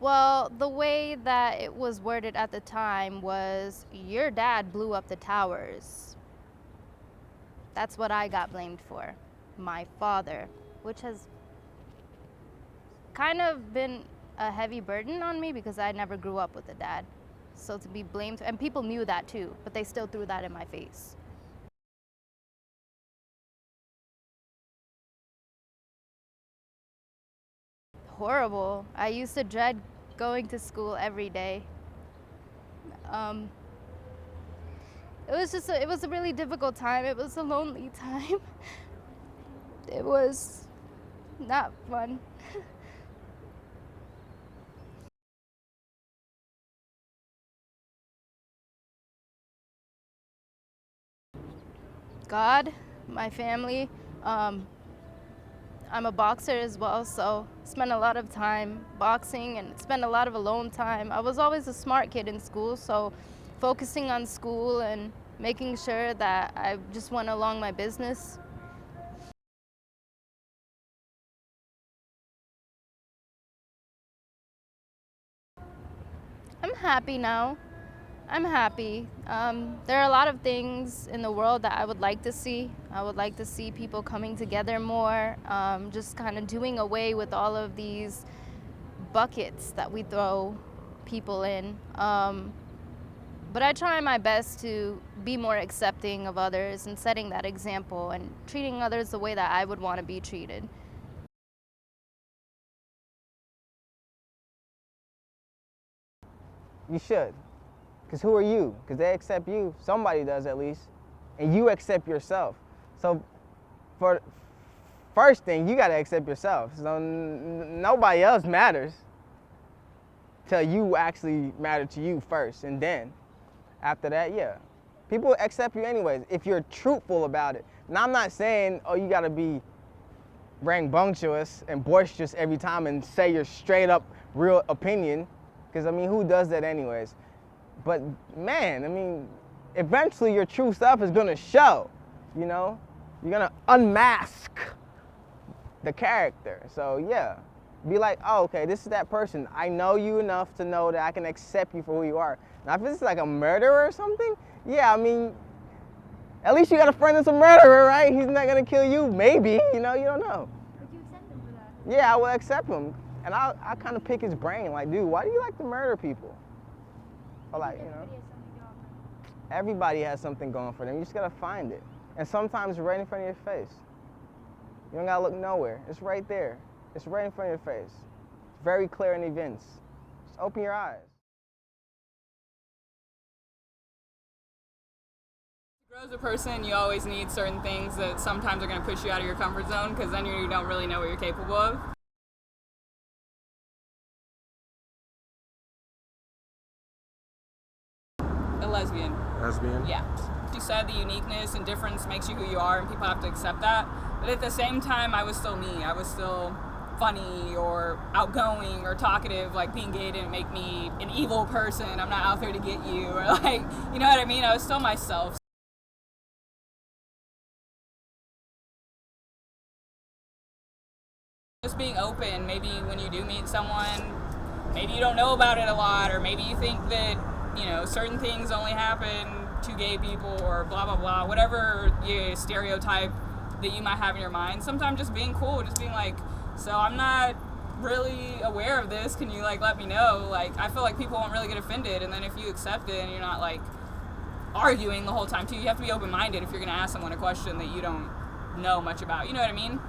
Well, the way that it was worded at the time was, your dad blew up the towers. That's what I got blamed for. My father, which has kind of been a heavy burden on me because I never grew up with a dad. So to be blamed, and people knew that too, but they still threw that in my face. Horrible. I used to dread going to school every day. It was a really difficult time. It was a lonely time. It was not fun. God, my family. I'm a boxer as well, so spent a lot of time boxing and spent a lot of alone time. I was always a smart kid in school, so focusing on school and making sure that I just went along my business. I'm happy now. I'm happy. There are a lot of things in the world that I would like to see. I would like to see people coming together more, just kind of doing away with all of these buckets that we throw people in. But I try my best to be more accepting of others and setting that example and treating others the way that I would want to be treated. You should. Because who are you? Because they accept you. Somebody does at least. And you accept yourself. So for first thing, you got to accept yourself. So nobody else matters till you actually matter to you first. And then after that, yeah. People accept you anyways if you're truthful about it. Now, I'm not saying, oh, you got to be rambunctious and boisterous every time and say your straight up real opinion. Because, I mean, who does that anyways? But, man, I mean, eventually your true self is going to show, you know? You're going to unmask the character. So, yeah, be like, oh, okay, this is that person. I know you enough to know that I can accept you for who you are. Now, if it's like a murderer or something, yeah, I mean, at least you got a friend that's a murderer, right? He's not going to kill you, maybe, you know, you don't know. Would you accept him for that? Yeah, I will accept him. And I kind of pick his brain, like, dude, why do you like to murder people? Or like, you know, everybody has something going for them. You just gotta find it. And sometimes it's right in front of your face. You don't gotta look nowhere. It's right there. It's right in front of your face. It's very clear in events. Just open your eyes. To grow as a person, you always need certain things that sometimes are gonna push you out of your comfort zone, because then you don't really know what you're capable of. A lesbian. Lesbian? Yeah. You said the uniqueness and difference makes you who you are, and people have to accept that. But at the same time, I was still me. I was still funny or outgoing or talkative. Like, being gay didn't make me an evil person. I'm not out there to get you, or like, you know what I mean? I was still myself. Just being open. Maybe when you do meet someone, maybe you don't know about it a lot, or maybe you think that, you know, certain things only happen to gay people, or blah, blah, blah, whatever stereotype that you might have in your mind. Sometimes just being cool, just being like, so I'm not really aware of this, can you, like, let me know? Like, I feel like people won't really get offended, and then if you accept it and you're not, like, arguing the whole time, too, you have to be open-minded if you're going to ask someone a question that you don't know much about, you know what I mean?